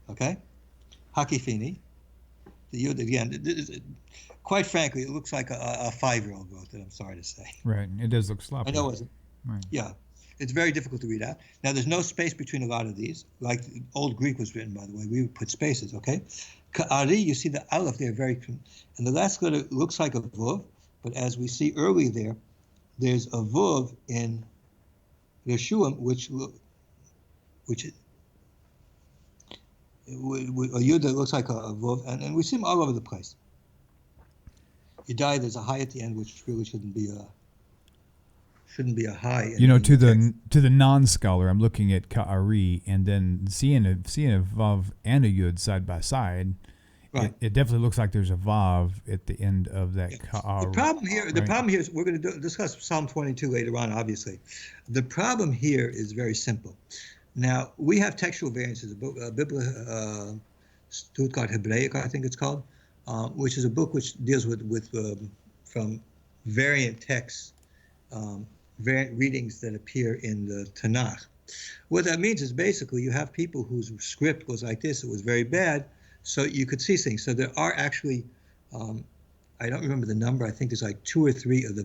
Okay? Hakifini. The Yud, again, quite frankly, it looks like a 5-year-old wrote it, I'm sorry to say. Right. It does look sloppy. I know it wasn't. Right. Yeah. It's very difficult to read out. Now, there's no space between a lot of these. Like Old Greek was written, by the way. We would put spaces, okay? Ka'ari, you see the aleph there, and the last letter looks like a Vuv, but as we see earlier there, there's a Vuv in Reshuim, which a Yud that looks like a Vuv, and we see them all over the place. Yudai, there's a high at the end, which really shouldn't be a high. You know, to the non-scholar, I'm looking at Ka'ari and then seeing a Vav and a Yud side by side. Right. It definitely looks like there's a Vav at the end of that Ka'ari. The problem here is we're going to discuss Psalm 22 later on, obviously. The problem here is very simple. Now, we have textual variances, a book, Stuart Hebraic, I think it's called, which is a book which deals with from variant texts, variant readings that appear in the Tanakh. What that means is basically you have people whose script was like this, it was very bad, so you could see things. So there are actually, I don't remember the number, I think there's like 2 or 3 of the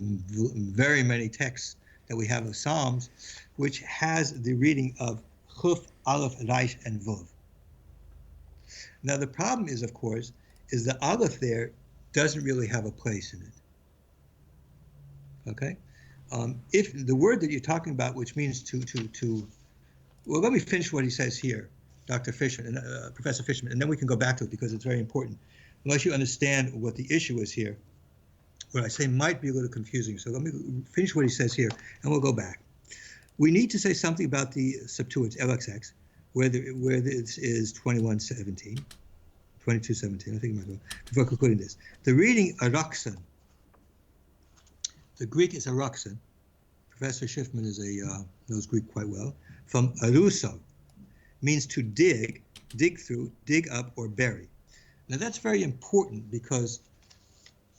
very many texts that we have of Psalms, which has the reading of Chuf, Aleph, Reish, and Vuv. Now the problem is, of course, is the Aleph there doesn't really have a place in it. Okay? If the word that you're talking about, which means well, let me finish what he says here, Dr. Fishman, Professor Fishman, and then we can go back to it because it's very important. Unless you understand what the issue is here, what I say might be a little confusing. So let me finish what he says here, and we'll go back. We need to say something about the Septuagint, LXX, where this is 21:17, 22:17, I think it might be, before concluding this. The reading Araxon, the Greek is Araxon. Professor Schiffman knows Greek quite well. From aruso, means to dig through, dig up, or bury. Now that's very important because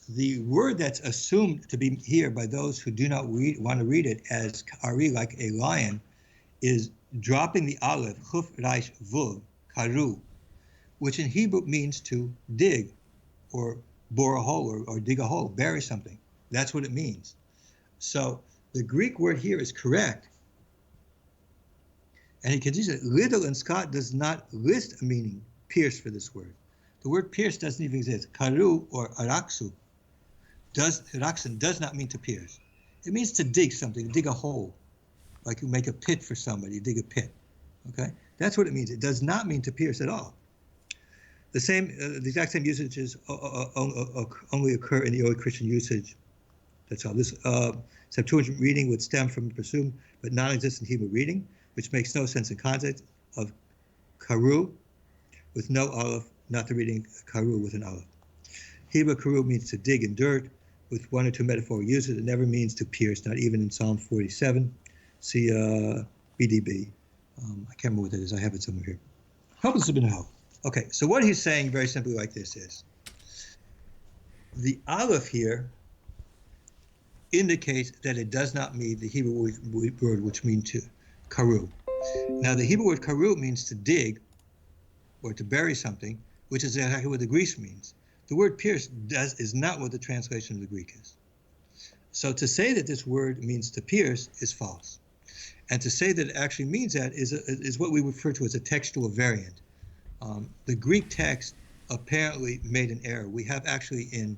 the word that's assumed to be here by those who do not want to read it as kari, like a lion, is dropping the aleph, chuf, reish, vuv, karu, which in Hebrew means to dig or bore a hole or dig a hole, bury something. That's what it means. So the Greek word here is correct. And he continues that Liddell and Scott does not list a meaning, pierce, for this word. The word pierce doesn't even exist. Karu or araksu, araksan does not mean to pierce. It means to dig something, dig a hole. Like you make a pit for somebody, you dig a pit. Okay? That's what it means. It does not mean to pierce at all. The exact same usages only occur in the early Christian usage. That's all. This Septuagint reading would stem from a presumed but non-existent Hebrew reading, which makes no sense in context of karu with no aleph, not the reading karu with an aleph. Hebrew karu means to dig in dirt with one or two metaphorical uses. It never means to pierce, not even in Psalm 47. See BDB. I can't remember what that is. I have it somewhere here. Hope this has been a help. Okay, so what he's saying very simply like this is, the aleph here indicates that it does not mean the Hebrew word which means to karu. Now the Hebrew word karu means to dig or to bury something, which is exactly what the Greek means. The word pierce is not what the translation of the Greek is. So to say that this word means to pierce is false. And to say that it actually means that is what we refer to as a textual variant. The Greek text apparently made an error. We have actually in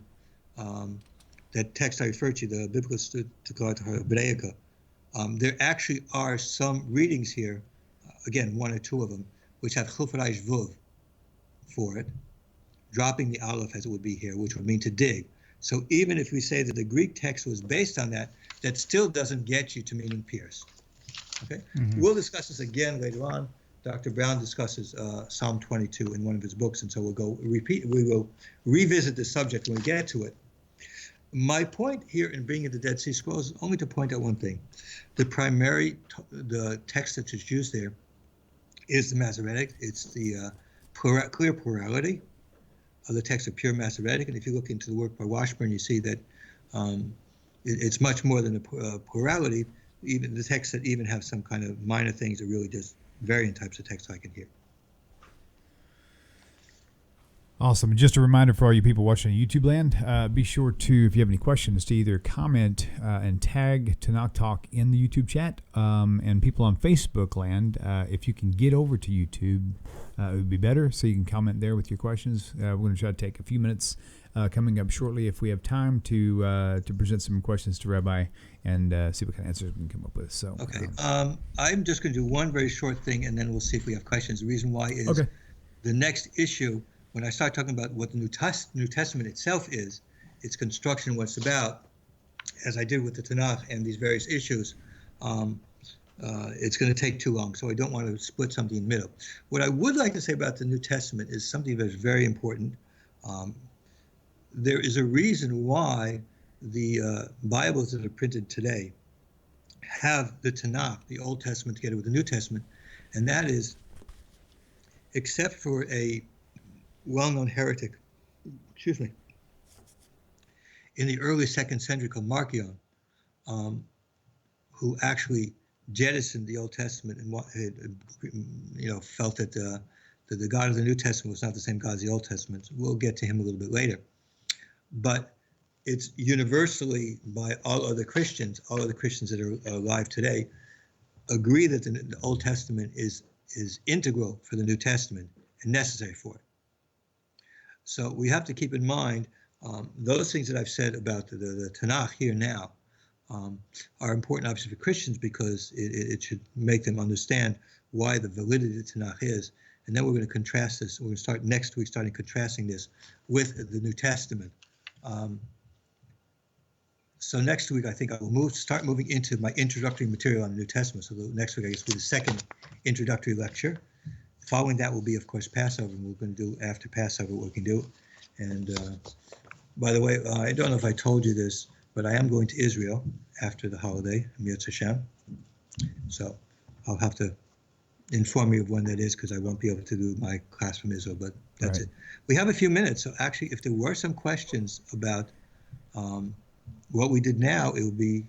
that text I referred to, the Biblical Hebraica, there actually are some readings here, again, one or two of them, which have chuf reish vuv for it, dropping the aleph as it would be here, which would mean to dig. So even if we say that the Greek text was based on that, that still doesn't get you to meaning pierce. Okay, We'll discuss this again later on. Dr. Brown discusses Psalm 22 in one of his books, and so we will revisit the subject when we get to it. My point here in bringing the Dead Sea Scrolls is only to point out one thing. The text that's used there is the Masoretic. It's the clear plurality of the text of pure Masoretic. And if you look into the work by Washburn, you see that it's much more than a plurality. Even the texts that even have some kind of minor things are really just variant types of text I can hear. Awesome. Just a reminder for all you people watching on YouTube land, be sure to, if you have any questions, to either comment and tag Tanakh Talk in the YouTube chat. And people on Facebook land, if you can get over to YouTube, it would be better, so you can comment there with your questions. We're going to try to take a few minutes coming up shortly, if we have time, to present some questions to Rabbi and see what kind of answers we can come up with. So, okay. I'm just going to do one very short thing, and then we'll see if we have questions. The reason why is the next issue, when I start talking about what the New Testament itself is, its construction, what it's about, as I did with the Tanakh and these various issues, it's going to take too long, so I don't want to split something in the middle. What I would like to say about the New Testament is something that is very important. There is a reason why the Bibles that are printed today have the Tanakh, the Old Testament, together with the New Testament, and that is, except for a well-known heretic, in the early 2nd century called Marcion, who actually jettisoned the Old Testament and felt that the God of the New Testament was not the same God as the Old Testament. We'll get to him a little bit later. But it's universally by all other Christians that are alive today, agree that the Old Testament is integral for the New Testament and necessary for it. So we have to keep in mind those things that I've said about the Tanakh here now are important, obviously, for Christians because it should make them understand why the validity of the Tanakh is. And then we're going to contrast this. We're going to start next week, contrasting this with the New Testament. So next week, I think I will start moving into my introductory material on the New Testament. So next week, I guess, will be the second introductory lecture. Following that will be, of course, Passover. And we're going to do after Passover what we can do. And by the way, I don't know if I told you this, but I am going to Israel after the holiday, Mirz Hashem. So I'll have to inform you of when that is because I won't be able to do my class from Israel, but that's it. We have a few minutes. So actually, if there were some questions about what we did now, it would be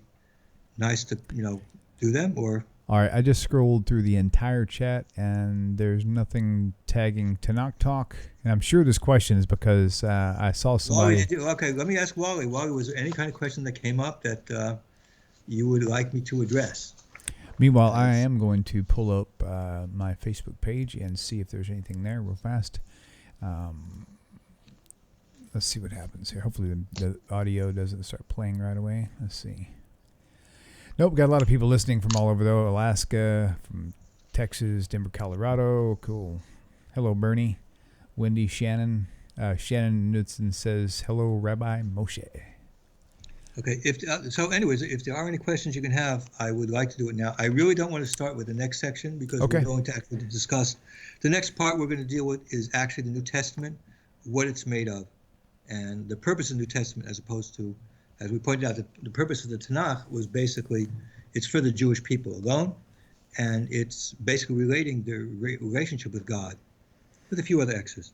nice to, do them or. All right, I just scrolled through the entire chat, and there's nothing tagging Tanakh Talk. And I'm sure this question is because I saw somebody. Okay, let me ask Wally. Wally, was there any kind of question that came up that you would like me to address? Meanwhile, I am going to pull up my Facebook page and see if there's anything there real fast. Let's see what happens here. Hopefully the audio doesn't start playing right away. Let's see. Nope, got a lot of people listening from all over, though. Alaska, from Texas, Denver, Colorado. Cool. Hello, Bernie. Wendy, Shannon. Shannon Knudsen says, hello, Rabbi Moshe. Okay. So anyways, if there are any questions you can have, I would like to do it now. I really don't want to start with the next section because we're going to actually discuss. The next part we're going to deal with is actually the New Testament, what it's made of, and the purpose of the New Testament as opposed to, as we pointed out, the purpose of the Tanakh was basically, it's for the Jewish people alone, and it's basically relating their relationship with God with a few other extras.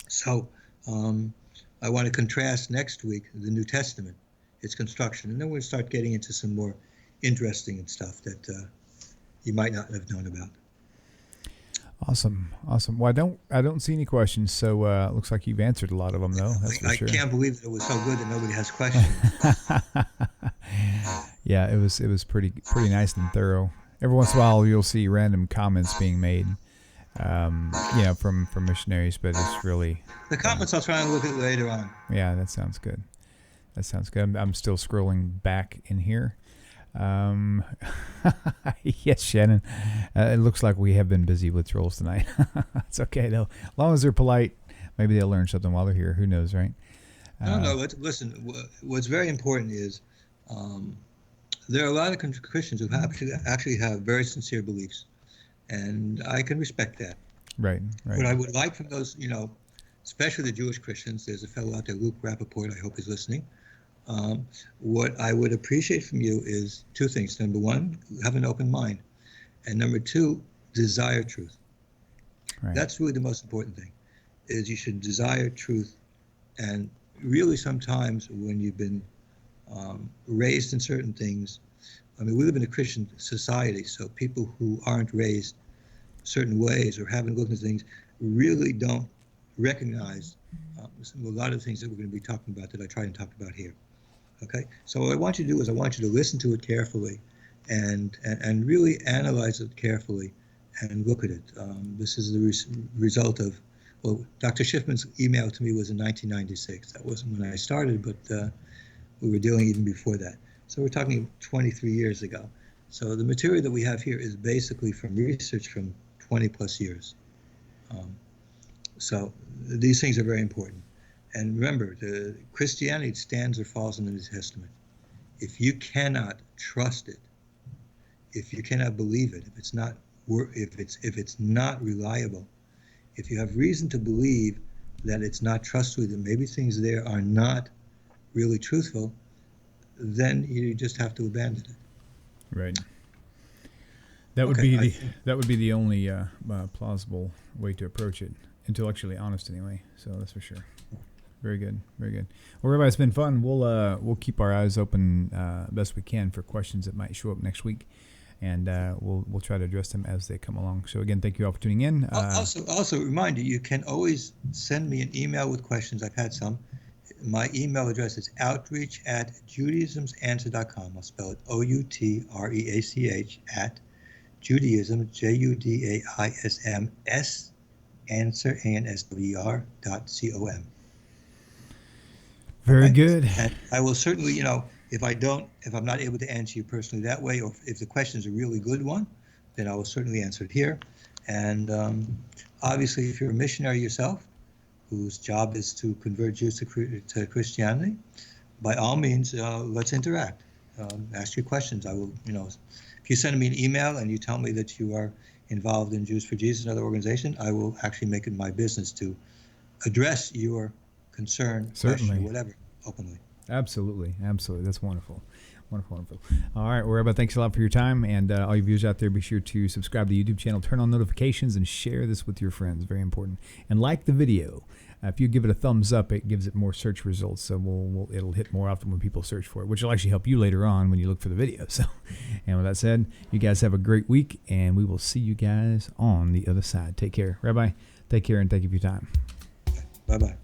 So I want to contrast next week the New Testament, its construction, and then we'll start getting into some more interesting stuff that you might not have known about. Awesome. Well, I don't see any questions, so it looks like you've answered a lot of them, though. That's for sure. I can't believe that it was so good that nobody has questions. Yeah, it was pretty nice and thorough. Every once in a while, you'll see random comments being made, from missionaries, but it's really the comments I'll try and look at later on. Yeah, that sounds good. I'm still scrolling back in here. Yes, Shannon. It looks like we have been busy with trolls tonight. It's okay though, as long as they're polite. Maybe they'll learn something while they're here. Who knows, right? No. Listen. What's very important is there are a lot of Christians who actually have very sincere beliefs, and I can respect that. Right. What I would like from those, especially the Jewish Christians, there's a fellow out there, Luke Rappaport, I hope he's listening. What I would appreciate from you is two things. Number one, have an open mind. And number two, desire truth. Right. That's really the most important thing, is you should desire truth. And really sometimes when you've been raised in certain things, we live in a Christian society, so people who aren't raised certain ways or haven't looked at things really don't recognize a lot of things that we're going to be talking about that I try and talk about here. Okay, so what I want you to do is I want you to listen to it carefully and really analyze it carefully and look at it. This is the result of, Dr. Schiffman's email to me was in 1996. That wasn't when I started, but we were dealing even before that. So we're talking 23 years ago. So the material that we have here is basically from research from 20 plus years. So these things are very important. And remember, the Christianity stands or falls in the New Testament. If you cannot trust it, if you cannot believe it, if it's not reliable, if you have reason to believe that it's not trustworthy, that maybe things there are not really truthful, then you just have to abandon it. Right. That would be the only plausible way to approach it, intellectually honest anyway. So that's for sure. Very good. Well, Rabbi, it's been fun. We'll keep our eyes open best we can for questions that might show up next week, and we'll try to address them as they come along. So again, thank you all for tuning in. Also, remind you can always send me an email with questions. I've had some. My email address is outreach@judaismsanswer.com. I'll spell it OUTREACH at Judaism JUDAISMS answer ANSWER.com. Very good. And I will certainly, If I'm not able to answer you personally that way, or if the question is a really good one, then I will certainly answer it here. And obviously, if you're a missionary yourself, whose job is to convert Jews to Christianity, by all means, let's interact. Ask your questions. I will, if you send me an email and you tell me that you are involved in Jews for Jesus, another organization, I will actually make it my business to address your concern, question, or whatever, openly. Absolutely. That's wonderful. Wonderful. All right, well, Rabbi, thanks a lot for your time. And all your viewers out there, be sure to subscribe to the YouTube channel, turn on notifications, and share this with your friends. Very important. And like the video. If you give it a thumbs up, it gives it more search results. So it'll hit more often when people search for it, which will actually help you later on when you look for the video. So, and with that said, you guys have a great week, and we will see you guys on the other side. Take care. Rabbi, take care, and thank you for your time. Bye-bye.